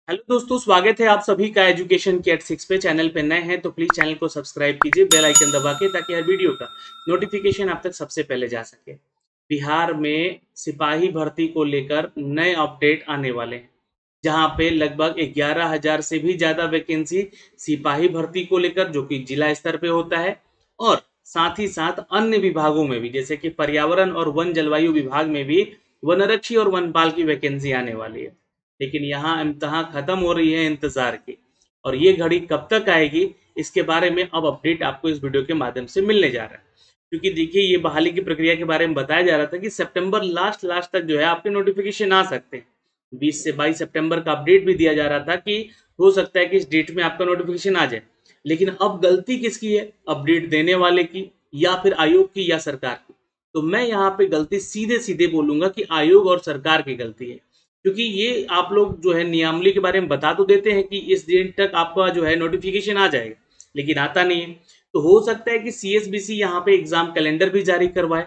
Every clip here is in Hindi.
हेलो दोस्तों, स्वागत है आप सभी का एजुकेशन के एट 6 पे। चैनल पे नए हैं तो प्लीज चैनल को सब्सक्राइब कीजिए, बेल आइकन दबा के, ताकि हर वीडियो का नोटिफिकेशन आप तक सबसे पहले जा सके। बिहार में सिपाही भर्ती को लेकर नए अपडेट आने वाले हैं, जहां पे लगभग 11,000 से भी ज्यादा वैकेंसी सिपाही भर्ती को लेकर, जो कि जिला स्तर पे होता है, और साथ ही साथ अन्य विभागों में भी, जैसे कि पर्यावरण और वन जलवायु विभाग में भी वनरक्षी और वनपाल की वैकेंसी आने वाली है। लेकिन यहाँ इम्तहान खत्म हो रही है इंतजार की, और ये घड़ी कब तक आएगी, इसके बारे में अब अपडेट आपको इस वीडियो के माध्यम से मिलने जा रहा है। क्योंकि देखिए, ये बहाली की प्रक्रिया के बारे में बताया जा रहा था कि सितंबर लास्ट लास्ट तक जो है आपके नोटिफिकेशन आ सकते हैं। 20 से 22 सितंबर का अपडेट भी दिया जा रहा था कि हो सकता है कि इस डेट में आपका नोटिफिकेशन आ जाए। लेकिन अब गलती किसकी है, अपडेट देने वाले की, या फिर आयोग की, या सरकार की? तो मैं यहाँ पे गलती सीधे सीधे बोलूंगा कि आयोग और सरकार की गलती है। क्योंकि ये आप लोग जो है नियमावली के बारे में बता तो देते हैं कि इस डेट तक आपका जो है नोटिफिकेशन आ जाएगा, लेकिन आता नहीं है। तो हो सकता है कि सीएसबीसी यहाँ पे एग्जाम कैलेंडर भी जारी करवाए,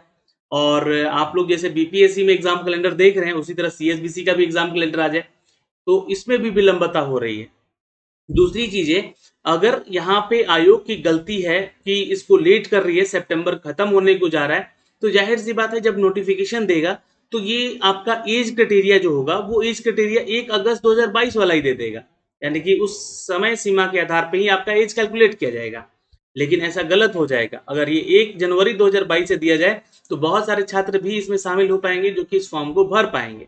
और आप लोग जैसे बीपीएससी में एग्जाम कैलेंडर देख रहे हैं, उसी तरह सीएसबीसी का भी एग्जाम कैलेंडर आ जाए, तो इसमें भी विलंबता हो रही है। दूसरी चीजें, अगर यहाँ पे आयोग की गलती है कि इसको लेट कर रही है, सितंबर खत्म होने को जा रहा है, तो जाहिर सी बात है जब नोटिफिकेशन देगा तो ये आपका एज क्राइटेरिया जो होगा, वो एज क्राइटेरिया 1 अगस्त 2022 वाला ही दे देगा। यानी कि उस समय सीमा के आधार पर ही आपका एज कैलकुलेट किया जाएगा। लेकिन ऐसा गलत हो जाएगा। अगर ये 1 जनवरी 2022 से दिया जाए तो बहुत सारे छात्र भी इसमें शामिल हो पाएंगे, जो कि इस फॉर्म को भर पाएंगे।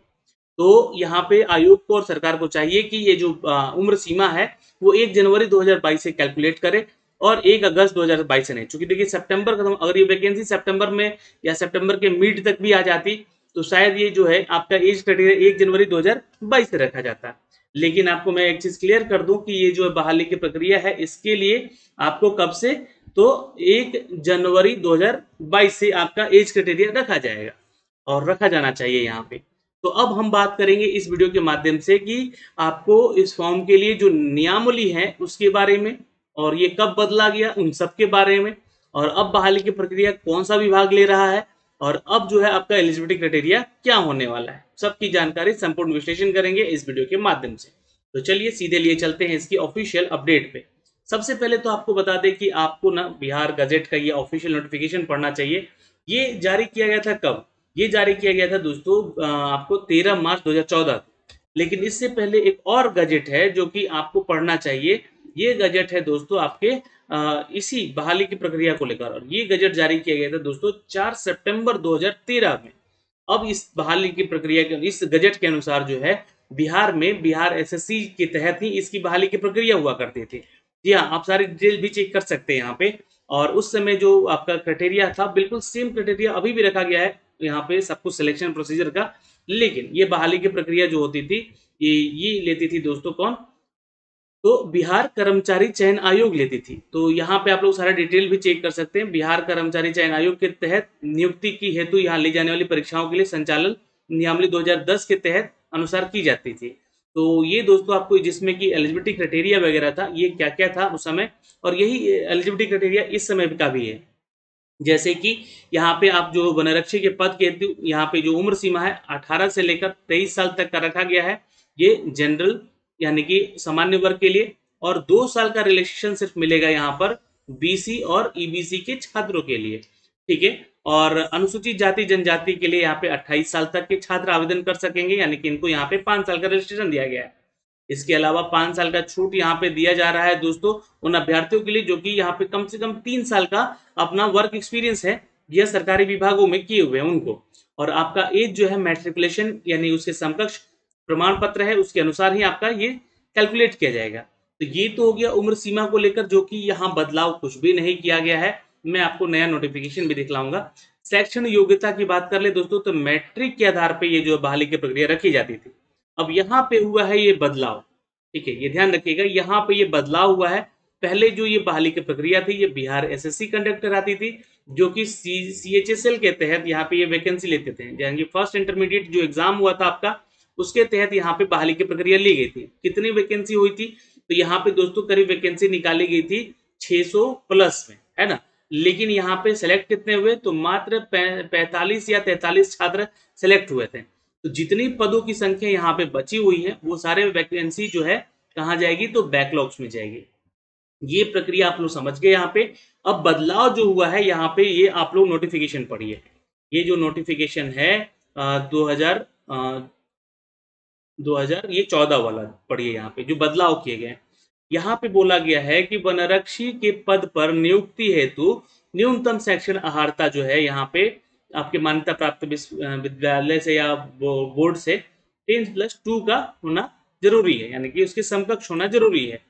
तो यहाँ पे आयोग को और सरकार को चाहिए कि ये जो उम्र सीमा है, वो 1 जनवरी 2022 से कैलकुलेट करे, और 1 अगस्त 2022 से नहीं। चूंकि देखिए, सितंबर खत्म, अगर ये वैकेंसी सितंबर में या सितंबर के मिड तक भी आ जाती, तो शायद ये जो है आपका एज क्राइटेरिया 1 जनवरी 2022 से रखा जाता। लेकिन आपको मैं एक चीज क्लियर कर दूं कि ये जो बहाली की प्रक्रिया है, इसके लिए आपको कब से, तो 1 जनवरी 2022 से आपका एज क्राइटेरिया रखा जाएगा, और रखा जाना चाहिए यहाँ पे। तो अब हम बात करेंगे इस वीडियो के माध्यम से कि आपको इस फॉर्म के लिए जो नियमावली है उसके बारे में, और ये कब बदला गया उन सब के बारे में, और अब बहाली की प्रक्रिया कौन सा विभाग ले रहा है, और अब जो है आपका एलिजिबिलिटी क्राइटेरिया क्या होने वाला है, सबकी जानकारी संपूर्ण विश्लेषण करेंगे इस वीडियो के माध्यम से। तो चलिए सीधे लिए चलते हैं इसकी ऑफिशियल अपडेट पे। सबसे पहले तो आपको बता दें कि आपको ना बिहार गजेट का ये ऑफिशियल नोटिफिकेशन पढ़ना चाहिए। ये जारी किया गया था कब? ये जारी किया गया था दोस्तों आपको 13 मार्च 2014। लेकिन इससे पहले एक और गजेट है जो कि आपको पढ़ना चाहिए। ये गजेट है दोस्तों आपके इसी बहाली की प्रक्रिया को लेकर, और ये गजेट जारी किया गया था दोस्तों 4 सितंबर 2013 में। अब इस बहाली की प्रक्रिया के, इस गजेट के अनुसार जो है, बिहार में बिहार एसएससी के तहत ही इसकी बहाली की प्रक्रिया हुआ करती थी। जी हाँ, आप सारी डिटेल भी चेक कर सकते हैं यहाँ पे। और उस समय जो आपका क्राइटेरिया था, बिल्कुल सेम क्राइटेरिया अभी भी रखा गया है यहाँ पे, सब कुछ सिलेक्शन प्रोसीजर का। लेकिन ये बहाली की प्रक्रिया जो होती थी, ये लेती थी दोस्तों कौन? तो बिहार कर्मचारी चयन आयोग लेती थी। तो यहाँ पे आप लोग सारा डिटेल भी चेक कर सकते हैं। बिहार कर्मचारी चयन आयोग के तहत नियुक्ति की हेतु यहाँ ली जाने वाली परीक्षाओं के लिए संचालन नियमावली 2010 के तहत अनुसार की जाती थी। तो ये दोस्तों आपको, जिसमें कि एलिजिबिलिटी क्राइटेरिया वगैरह था, ये क्या क्या था उस समय, और यही एलिजिबिलिटी क्राइटेरिया इस समय का भी है। जैसे कि यहाँ पे आप जो वनरक्षी के पद के हेतु यहाँ पे जो उम्र सीमा है 18 से लेकर 23 साल तक का रखा गया है। ये जनरल यानी कि सामान्य वर्ग के लिए, और 2 साल का रिलैक्सेशन सिर्फ मिलेगा यहाँ पर बीसी और ईबीसी के छात्रों के लिए। ठीक है। और अनुसूचित जाति जनजाति के लिए यहाँ पे 28 साल तक के छात्र आवेदन कर सकेंगे, यानी कि इनको यहाँ पे 5 साल का रजिस्ट्रेशन दिया गया है। इसके अलावा 5 साल का छूट यहाँ पे दिया जा रहा है दोस्तों उन अभ्यर्थियों के लिए जो कि यहाँ पे कम से कम 3 साल का अपना वर्क एक्सपीरियंस है, यह सरकारी विभागों में किए हुए हैं उनको। और आपका एज जो है मैट्रिकुलेशन यानी उसके समकक्ष प्रमाण पत्र है, उसके अनुसार ही आपका ये कैलकुलेट किया जाएगा। तो ये तो हो गया उम्र सीमा को लेकर, जो कि यहाँ बदलाव कुछ भी नहीं किया गया है। मैं आपको नया नोटिफिकेशन भी दिखलाऊंगा। शैक्षणिक योग्यता की बात कर ले दोस्तों, तो मैट्रिक के आधार पर ये जो बहाली की प्रक्रिया रखी जाती थी, अब यहाँ पे हुआ है ये बदलाव। ठीक है, ये ध्यान रखिएगा, यहाँ पे ये बदलाव हुआ है। पहले जो ये बहाली की प्रक्रिया थी, ये बिहार एसएससी कंडक्ट कराती थी, जो कि सीएचएसएल के तहत यहाँ पे ये वैकेंसी लेते थे। यानी फर्स्ट इंटरमीडिएट जो एग्जाम हुआ था आपका, उसके तहत यहाँ पे बहाली की प्रक्रिया ली गई थी। कितनी वैकेंसी हुई थी? तो यहाँ पे दोस्तों करीब वैकेंसी निकाली गई थी 600 प्लस में, है ना। लेकिन यहाँ पे सेलेक्ट कितने हुए? तो मात्र 45 या 43 छात्र सेलेक्ट हुए थे। तो जितनी पदों की संख्या यहाँ पे बची हुई है वो सारे वैकेंसी जो है कहाँ जाएगी, तो बैकलॉग्स में जाएगी। ये प्रक्रिया आप लोग समझ गए यहाँ पे। अब बदलाव जो हुआ है यहाँ पे, ये आप लोग नोटिफिकेशन पढ़िए। ये जो नोटिफिकेशन है 2000 2000 ये 14 वाला पढ़िए। यहाँ पे जो बदलाव किए गए हैं, यहाँ पे बोला गया है कि वनरक्षी के पद पर नियुक्ति हेतु न्यूनतम शैक्षण अर्हता जो है यहाँ पे आपके मान्यता प्राप्त विद्यालय से या बोर्ड से 10+2 का होना जरूरी है, यानी कि उसके समकक्ष होना जरूरी है।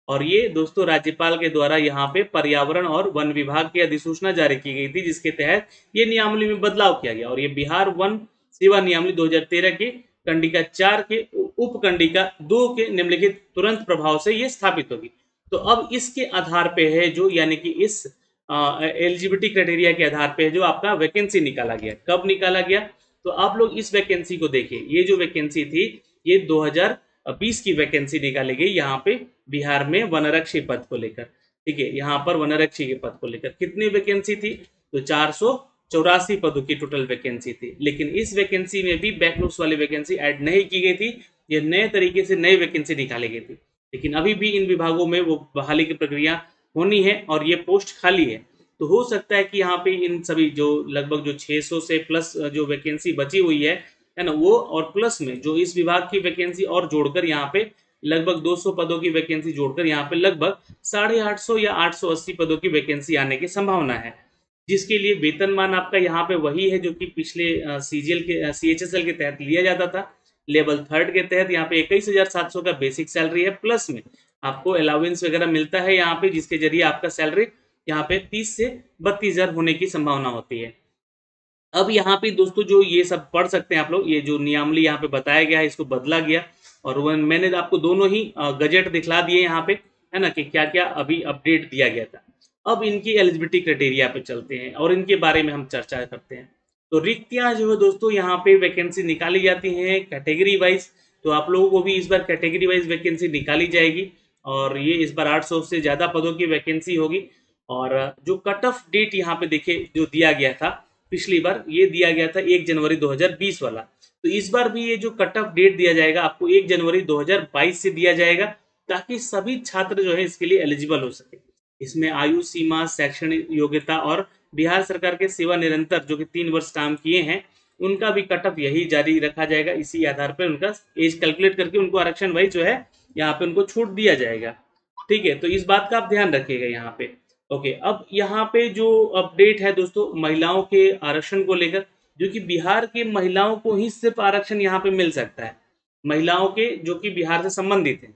और ये दोस्तों राज्यपाल के द्वारा यहाँ पे पर्यावरण और वन विभाग की अधिसूचना जारी की गई थी, जिसके तहत ये नियमावली में बदलाव किया गया। और ये बिहार वन सेवा नियमावली 2013 की कंडिका 4 के उपकंडिका 2 के निम्नलिखित तुरंत प्रभाव से ये स्थापित होगी। तो अब इसके आधार पे है जो, यानी कि इस एलिजिबिलिटी क्राइटेरिया के आधार पे जो आपका वैकेंसी निकाला गया। कब निकाला गया, तो आप लोग इस वैकेंसी को देखिए। ये जो वैकेंसी थी ये 2020 की वैकेंसी निकाली गई यहाँ पे बिहार में वनरक्षी पद को लेकर। ठीक है, यहाँ पर वनरक्षी के पद को लेकर कितनी वैकेंसी थी, तो 484 पदों की टोटल वैकेंसी थी। लेकिन इस वैकेंसी में भी बैकलॉग्स वाली वैकेंसी ऐड नहीं की गई थी, ये नए तरीके से नई वैकेंसी निकाली गई थी। लेकिन अभी भी इन विभागों में वो बहाली की प्रक्रिया होनी है और ये पोस्ट खाली है। तो हो सकता है कि यहाँ पे इन सभी जो लगभग जो 600 से प्लस जो वैकेंसी बची हुई है ना, वो और प्लस में जो इस विभाग की वैकेंसी और जोड़कर यहाँ पे लगभग 200 पदों की वैकेंसी जोड़कर यहाँ पे लगभग 850 या 880 पदों की वैकेंसी आने की संभावना है। जिसके लिए वेतनमान आपका यहाँ पे वही है जो कि पिछले सीजीएल के सीएचएसएल के तहत लिया जाता था। लेवल 3 के तहत यहाँ पे 21,700 का बेसिक सैलरी है, प्लस में आपको अलाउंस वगैरह मिलता है यहाँ पे, जिसके जरिए आपका सैलरी यहाँ पे 30 से 32,000 होने की संभावना होती है। अब यहाँ पे दोस्तों जो ये सब पढ़ सकते हैं आप लोग, ये जो नियमावली यहाँ पे बताया गया है इसको बदला गया। और मैंने आपको दोनों ही गजेट दिखला दिए यहाँ पे, है ना, कि क्या क्या अभी अपडेट दिया गया था। अब इनकी एलिजिबिलिटी क्राइटेरिया पे चलते हैं और इनके बारे में हम चर्चा करते हैं। तो रिक्तियां जो है दोस्तों यहाँ पे वैकेंसी निकाली जाती हैं कैटेगरी वाइज। तो आप लोगों को भी इस बार कैटेगरी वाइज वैकेंसी निकाली जाएगी और ये इस बार 800 से ज़्यादा पदों की वैकेंसी होगी। और जो कट ऑफ डेट यहाँ पे देखिए जो दिया गया था, पिछली बार ये दिया गया था 1 जनवरी 2020 वाला। तो इस बार भी ये जो कट ऑफ डेट दिया जाएगा आपको 1 जनवरी 2022 से दिया जाएगा, ताकि सभी छात्र जो है इसके लिए एलिजिबल हो सके। इसमें आयु सीमा, शैक्षणिक योग्यता और बिहार सरकार के सेवा निरंतर जो कि 3 वर्ष काम किए हैं उनका भी कट ऑफ यही जारी रखा जाएगा। इसी आधार पर उनका एज कैलकुलेट करके उनको आरक्षण वही जो है यहाँ पे उनको छूट दिया जाएगा। ठीक है, तो इस बात का आप ध्यान रखिएगा यहाँ पे। ओके, अब यहाँ पे जो अपडेट है दोस्तों महिलाओं के आरक्षण को लेकर, जो कि बिहार के महिलाओं को ही सिर्फ आरक्षण यहाँ पे मिल सकता है। महिलाओं के जो कि बिहार से संबंधित हैं,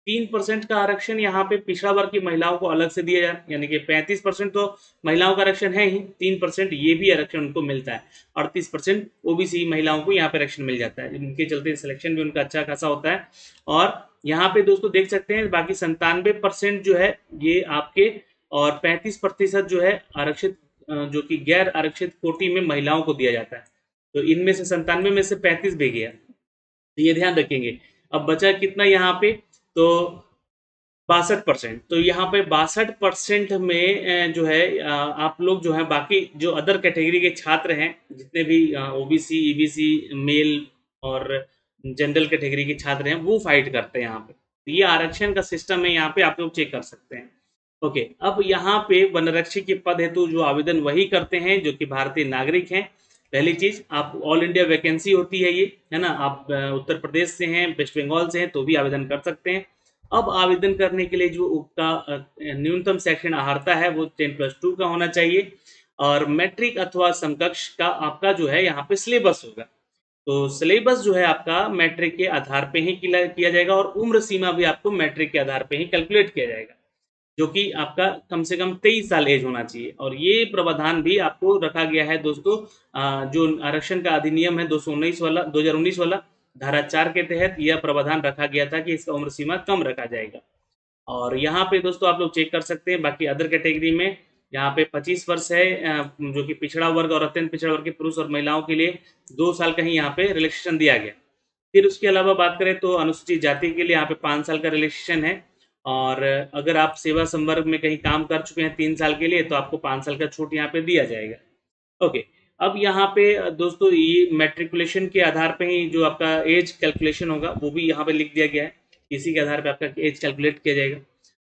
3% का आरक्षण यहाँ पे पिछड़ा वर्ग की महिलाओं को अलग से दिया जाए, यानी कि 35% तो महिलाओं का आरक्षण है ही, 3% ये भी आरक्षण उनको मिलता है। 38% ओबीसी महिलाओं को यहाँ पे आरक्षण मिल जाता है, इनके चलते सिलेक्शन भी उनका अच्छा खासा होता है। और यहाँ पे दोस्तों देख सकते हैं बाकी 97% जो है ये आपके, और 35% जो है आरक्षित जो कि गैर आरक्षित कोटि में महिलाओं को दिया जाता है। तो इनमें से 97 में से 35 भी गया, तो ये ध्यान रखेंगे। अब बचा कितना यहाँ पे, तो 62%। तो यहाँ पे 62% में जो है आप लोग जो है बाकी जो अदर कैटेगरी के छात्र हैं, जितने भी ओबीसी, ईबीसी, मेल और जनरल कैटेगरी के छात्र हैं, वो फाइट करते हैं यहाँ पे। तो ये आरक्षण का सिस्टम है, यहाँ पे आप लोग चेक कर सकते हैं। ओके, अब यहाँ पे वनरक्षी के पद हेतु जो आवेदन वही करते हैं जो कि भारतीय नागरिक हैं। पहली चीज, आप ऑल इंडिया वैकेंसी होती है ये, है ना, आप उत्तर प्रदेश से हैं, वेस्ट बंगाल से हैं तो भी आवेदन कर सकते हैं। अब आवेदन करने के लिए जो उसका न्यूनतम शैक्षण अर्हता है वो 10+2 का होना चाहिए, और मैट्रिक अथवा समकक्ष का आपका जो है यहाँ पे सिलेबस होगा। तो सिलेबस जो है आपका मैट्रिक के आधार पे ही किया जाएगा, और उम्र सीमा भी आपको मैट्रिक के आधार पे ही कैलकुलेट किया जाएगा, जो कि आपका कम से कम 23 साल एज होना चाहिए। और ये प्रावधान भी आपको रखा गया है दोस्तों, जो आरक्षण का अधिनियम है 219 वाला 2019 वाला, धारा 4 के तहत यह प्रावधान रखा गया था कि इसका उम्र सीमा कम रखा जाएगा। और यहाँ पे दोस्तों आप लोग चेक कर सकते हैं बाकी अदर कैटेगरी में यहाँ पे 25 वर्ष है, जो कि पिछड़ा वर्ग और अत्यंत पिछड़ा वर्ग के पुरुष और महिलाओं के लिए 2 साल का ही यहाँ पे रिलैक्सेशन दिया गया। फिर उसके अलावा बात करें तो अनुसूचित जाति के लिए यहाँ पे 5 साल का रिलैक्सेशन है, और अगर आप सेवा संवर्ग में कहीं काम कर चुके हैं 3 साल के लिए तो आपको 5 साल का छूट यहाँ पे दिया जाएगा। ओके, अब यहाँ पे दोस्तों ये मैट्रिकुलेशन के आधार पे ही जो आपका एज कैलकुलेशन होगा वो भी यहाँ पे लिख दिया गया है, इसी के आधार पे आपका एज कैलकुलेट किया जाएगा।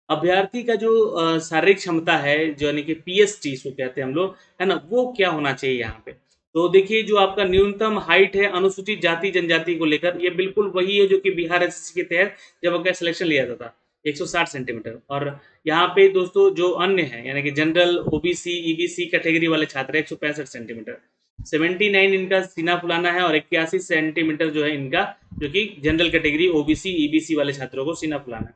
अभ्यर्थी का जो शारीरिक क्षमता है, जो यानी कि पीएसटी इसको कहते हैं हम लोग, है ना, वो क्या होना चाहिए यहाँ पे। तो देखिए जो आपका न्यूनतम हाइट है अनुसूचित जाति जनजाति को लेकर, ये बिल्कुल वही है जो कि बिहार एसएससी के तहत जब आपका सिलेक्शन लिया जाता था, 160 सेंटीमीटर। और यहाँ पे दोस्तों जो अन्य है यानी कि जनरल, ओबीसी, ईबीसी कैटेगरी वाले छात्र 165 सेंटीमीटर, 79 इनका सीना फुलाना है और 81 सेंटीमीटर जो है इनका, जो कि जनरल कैटेगरी ओबीसी ईबीसी वाले छात्रों को सीना फुलाना है।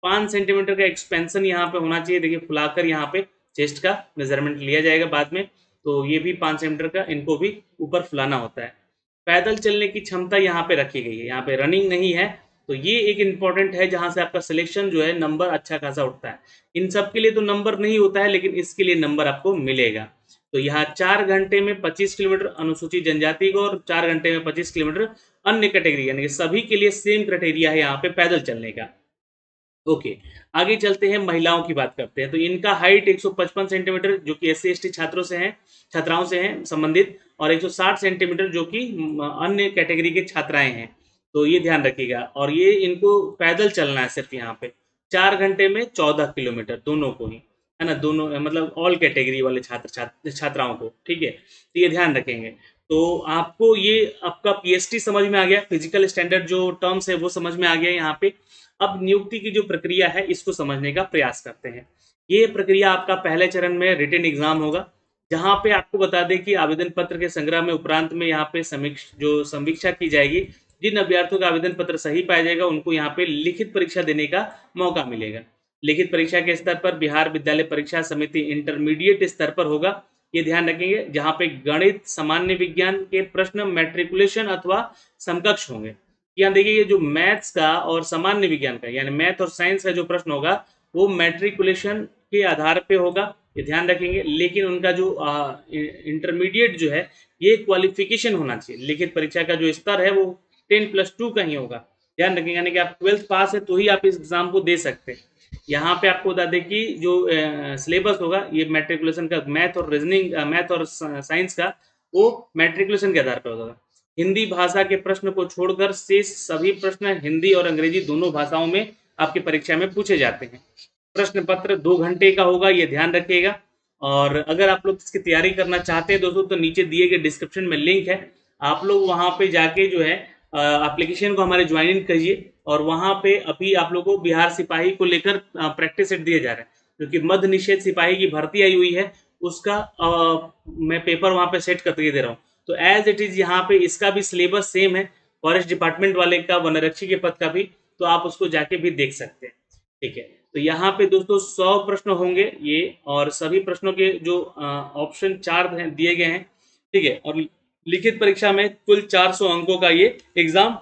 5 सेंटीमीटर का एक्सपेंशन यहाँ पे होना चाहिए, देखिए फुलाकर यहाँ पे चेस्ट का मेजरमेंट लिया जाएगा बाद में, तो ये भी 5 सेंटीमीटर का इनको भी ऊपर फुलाना होता है। पैदल चलने की क्षमता यहाँ पे रखी गई है, यहाँ पे रनिंग नहीं है, तो ये एक इम्पॉर्टेंट है जहाँ से आपका सिलेक्शन जो है नंबर अच्छा खासा उठता है। इन सब के लिए तो नंबर नहीं होता है, लेकिन इसके लिए नंबर आपको मिलेगा। तो यहाँ 4 घंटे में 25 किलोमीटर अनुसूचित जनजाति को और 4 घंटे में 25 किलोमीटर अन्य कैटेगरी, यानी कि सभी के लिए सेम क्राइटेरिया है यहाँ पे पैदल चलने का। ओके, आगे चलते हैं, महिलाओं की बात करते हैं। तो इनका हाइट 155 सेंटीमीटर जो कि एससी एसटी छात्रों से हैं, छात्राओं से हैं संबंधित, और 160 सेंटीमीटर जो कि अन्य कैटेगरी के छात्राएं हैं। तो ये ध्यान रखिएगा, और ये इनको पैदल चलना है सिर्फ यहाँ पे 4 घंटे में 14 किलोमीटर दोनों को ही, है ना, दोनों मतलब ऑल कैटेगरी वाले छात्राओं को, ठीक है, तो ये ध्यान रखेंगे। तो आपको ये आपका पीएसटी समझ में आ गया, फिजिकल स्टैंडर्ड जो टर्म्स है वो समझ में आ गया यहाँ पे। अब नियुक्ति की जो प्रक्रिया है इसको समझने का प्रयास करते हैं। ये प्रक्रिया आपका पहले चरण में रिटन एग्जाम होगा, जहां पे आपको बता दें कि आवेदन पत्र के संग्रह में उपरांत में यहाँ पे समीक्षा की जाएगी। जिन अभ्यर्थियों का आवेदन पत्र सही पाया जाएगा उनको यहाँ पे लिखित परीक्षा देने का मौका मिलेगा। लिखित परीक्षा के स्तर पर बिहार विद्यालय परीक्षा समिति इंटरमीडिएट स्तर पर होगा, ये ध्यान रखेंगे, जहाँ पे गणित, सामान्य विज्ञान के प्रश्न मैट्रिकुलेशन अथवा समकक्ष होंगे। यहाँ देखिए ये जो मैथ्स का और सामान्य विज्ञान का यानी मैथ और साइंस का जो प्रश्न होगा वो मैट्रिकुलेशन के आधार पे होगा, ये ध्यान रखेंगे। लेकिन उनका जो इंटरमीडिएट जो है ये क्वालिफिकेशन होना चाहिए, लिखित परीक्षा का जो स्तर है वो 10+2 का ही होगा, ध्यान रखेंगे, यानी कि आप 12th पास है तो ही आप इस एग्जाम को दे सकते हैं। यहाँ पे आपको बता दें कि जो सिलेबस होगा ये मैट्रिकुलेशन का, मैथ और रीजनिंग, मैथ और साइंस का वो मैट्रिकुलेशन के आधार पर होगा। हिंदी भाषा के प्रश्न को छोड़कर शेष सभी प्रश्न हिंदी और अंग्रेजी दोनों भाषाओं में आपकी परीक्षा में पूछे जाते हैं। प्रश्न पत्र 2 घंटे का होगा, ये ध्यान रखिएगा। और अगर आप लोग इसकी तैयारी करना चाहते हैं दोस्तों तो नीचे दिए गए डिस्क्रिप्शन में लिंक है, आप लोग वहां पे जाके जो है एप्लीकेशन को हमारे ज्वाइन इन करिए, और वहां पे अभी आप लोगों को बिहार सिपाही को लेकर प्रैक्टिस सेट दिए जा रहे हैं, क्योंकि मध्य निषेध सिपाही की भर्ती आई हुई है, उसका मैं पेपर वहां पे सेट करके दे रहा हूँ। तो एज इट इज यहाँ पे इसका भी सिलेबस सेम है, फॉरेस्ट डिपार्टमेंट वाले का, वनरक्षी के पद का भी, तो आप उसको जाके भी देख सकते हैं, ठीक है। तो यहाँ पे दोस्तों 100 प्रश्न होंगे ये, और सभी प्रश्नों के जो ऑप्शन 4 दिए गए हैं, ठीक है, और लिखित परीक्षा में कुल 400 अंकों का ये एग्जाम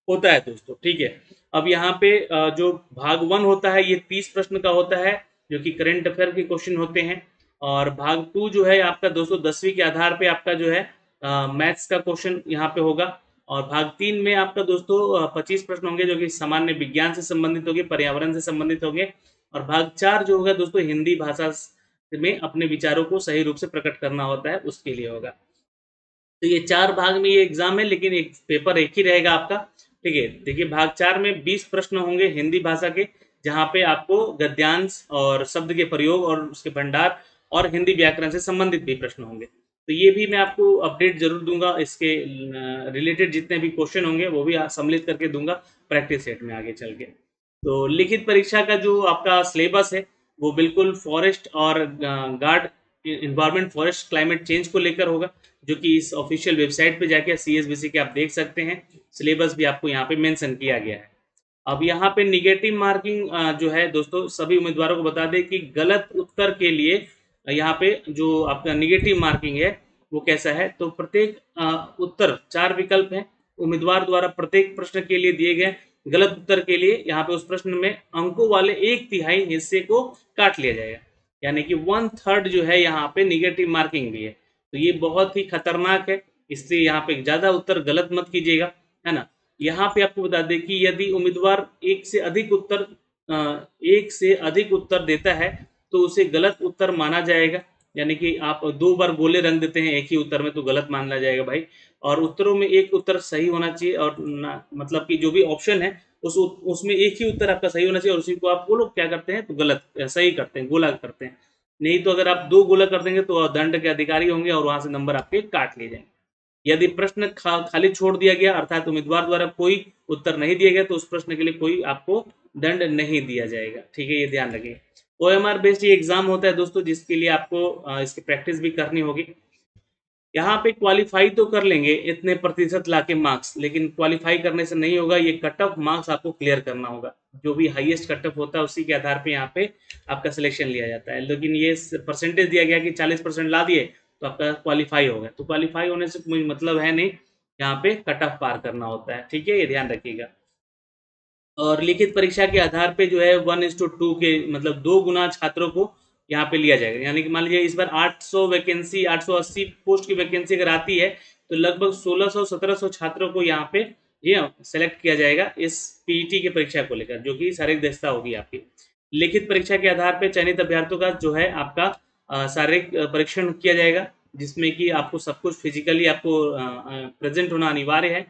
होता है दोस्तों, ठीक है। अब यहाँ पे जो भाग 1 होता है ये 30 प्रश्न का होता है, जो कि करंट अफेयर के क्वेश्चन होते हैं। और भाग 2 जो है आपका दोस्तों 10वीं के आधार पे आपका जो है मैथ्स का क्वेश्चन यहाँ पे होगा। और भाग 3 में आपका दोस्तों 25 प्रश्न होंगे जो कि सामान्य विज्ञान से संबंधित होंगे, पर्यावरण से संबंधित होंगे। और भाग 4 जो होगा दोस्तों हिंदी भाषा में अपने विचारों को सही रूप से प्रकट करना होता है, उसके लिए होगा। तो ये 4 भाग में ये एग्जाम है, लेकिन एक पेपर एक ही रहेगा आपका, ठीक है। देखिए भाग 4 में 20 प्रश्न होंगे हिंदी भाषा के, जहाँ पे आपको गद्यांश और शब्द के प्रयोग और उसके भंडार और हिंदी व्याकरण से संबंधित भी प्रश्न होंगे। तो ये भी मैं आपको अपडेट जरूर दूंगा, इसके रिलेटेड जितने भी क्वेश्चन होंगे वो भी सम्मिलित करके दूंगा प्रैक्टिस सेट में आगे चल के। तो लिखित परीक्षा का जो आपका सिलेबस है वो बिल्कुल फॉरेस्ट और guard, environment, forest, climate change को लेकर होगा, जो कि इस ऑफिशियल वेबसाइट पे जाके सीएसबीसी के आप देख सकते हैं, सिलेबस भी आपको यहाँ पे मेंशन किया गया है। अब यहाँ पे निगेटिव मार्किंग जो है दोस्तों सभी उम्मीदवारों को बता दें कि गलत उत्तर के लिए यहाँ पे जो आपका निगेटिव मार्किंग है वो कैसा है। तो प्रत्येक उत्तर 4 विकल्प हैं, उम्मीदवार द्वारा प्रत्येक प्रश्न के लिए दिए गए गलत उत्तर के लिए यहाँ पे उस प्रश्न में अंकों वाले 1/3 हिस्से को काट लिया जाएगा, यानी कि 1/3 जो है यहाँ पे निगेटिव मार्किंग भी है। तो ये बहुत ही खतरनाक है, इसलिए यहाँ पे ज़्यादा उत्तर गलत मत कीजिएगा, है ना। यहाँ पे आपको बता दें कि यदि उम्मीदवार एक से अधिक उत्तर देता है तो उसे गलत उत्तर माना जाएगा, यानी कि आप 2 बार गोले रंग देते हैं एक ही उत्तर में तो गलत माना जाएगा भाई। और उत्तरों में एक उत्तर सही होना चाहिए, और ना मतलब कि जो भी ऑप्शन है उसमें एक ही उत्तर आपका सही होना चाहिए, और उसी को आप वो लोग क्या करते हैं तो गलत सही करते हैं, गोला करते हैं। नहीं तो अगर आप 2 गोला कर देंगे तो दंड के अधिकारी होंगे और वहां से नंबर आपके काट लिए जाएंगे। यदि प्रश्न खाली छोड़ दिया गया अर्थात उम्मीदवार द्वारा कोई उत्तर नहीं दिया गया तो उस प्रश्न के लिए कोई आपको दंड नहीं दिया जाएगा। ठीक है, ये ध्यान रखिए। ओएमआर बेस्ड ये एग्जाम होता है दोस्तों, जिसके लिए आपको इसकी प्रैक्टिस भी करनी होगी। यहाँ पे क्वालिफाई तो कर लेंगे इतने प्रतिशत लाके मार्क्स, लेकिन क्वालिफाई करने से नहीं होगा, ये कट ऑफ मार्क्स आपको क्लियर करना होगा। जो भी हाईएस्ट कट ऑफ होता है उसी के आधार पे यहाँ पे आपका सिलेक्शन लिया जाता है। लेकिन ये परसेंटेज दिया गया कि 40% ला दिए तो आपका क्वालिफाई हो गया, तो क्वालिफाई होने से कोई मतलब है नहीं, यहाँ पे कट ऑफ पार करना होता है। ठीक है, ये ध्यान रखिएगा। और लिखित परीक्षा के आधार पे जो है 1:2 के मतलब 2 गुना छात्रों को यहाँ पे लिया जाएगा। यानी कि मान लीजिए इस बार 800 वैकेंसी 880 पोस्ट की वैकेंसी अगर आती है तो लगभग 1600-1700 छात्रों को यहाँ पे ये सेलेक्ट किया जाएगा इस पीईटी की परीक्षा को लेकर, जो कि शारीरिक दक्षता होगी आपकी। लिखित परीक्षा के आधार पर चयनित अभ्यर्थियों का जो है आपका शारीरिक परीक्षण किया जाएगा, जिसमें कि आपको सब कुछ फिजिकली आपको प्रेजेंट होना अनिवार्य है।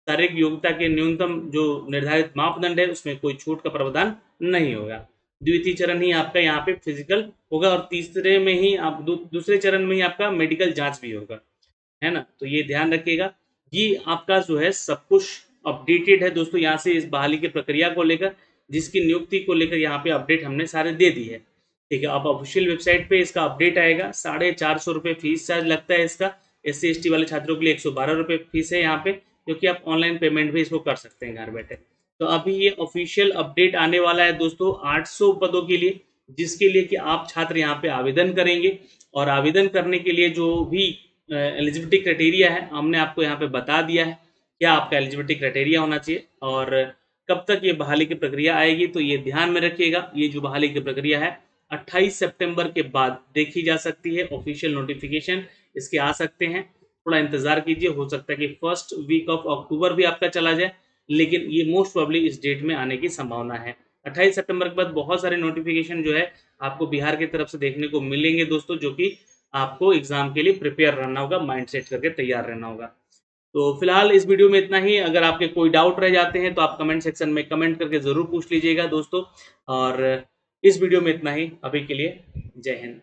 शारीरिक योग्यता के न्यूनतम जो निर्धारित मापदंड है उसमें कोई छूट का प्रावधान नहीं होगा। द्वितीय चरण ही आपका यहाँ पे फिजिकल होगा, और तीसरे में ही आप दूसरे चरण में ही आपका मेडिकल जांच भी होगा, है ना। तो ये ध्यान रखिएगा। ये आपका जो है सब कुछ अपडेटेड है दोस्तों, यहाँ से इस बहाली की प्रक्रिया को लेकर, जिसकी नियुक्ति को लेकर यहाँ पे अपडेट हमने सारे दे दी है। ठीक है, अब ऑफिशियल वेबसाइट पे इसका अपडेट आएगा। 450 रुपये फीस चार्ज लगता है इसका। SC ST वाले छात्रों के लिए 112 रुपये फीस है यहाँ पे, क्योंकि आप ऑनलाइन पेमेंट भी इसको कर सकते हैं घर बैठे। तो अभी ये ऑफिशियल अपडेट आने वाला है दोस्तों 800 पदों के लिए, जिसके लिए कि आप छात्र यहाँ पे आवेदन करेंगे। और आवेदन करने के लिए जो भी एलिजिबिलिटी क्राइटेरिया है हमने आपको यहाँ पे बता दिया है, क्या आपका एलिजिबिलिटी क्राइटेरिया होना चाहिए और कब तक ये बहाली की प्रक्रिया आएगी। तो ये ध्यान में रखिएगा, ये जो बहाली की प्रक्रिया है 28 सितंबर के बाद देखी जा सकती है। ऑफिशियल नोटिफिकेशन इसके आ सकते हैं, थोड़ा इंतजार कीजिए। हो सकता है कि फर्स्ट वीक ऑफ अक्टूबर भी आपका चला जाए, लेकिन ये मोस्ट प्रोबेबली इस डेट में आने की संभावना है। 28 सितंबर के बाद बहुत सारे नोटिफिकेशन जो है आपको बिहार की तरफ से देखने को मिलेंगे दोस्तों, जो कि आपको एग्जाम के लिए प्रिपेयर रहना होगा, माइंड सेट करके तैयार रहना होगा। तो फिलहाल इस वीडियो में इतना ही। अगर आपके कोई डाउट रह जाते हैं तो आप कमेंट सेक्शन में कमेंट करके ज़रूर पूछ लीजिएगा दोस्तों। और इस वीडियो में इतना ही अभी के लिए। जय हिंद।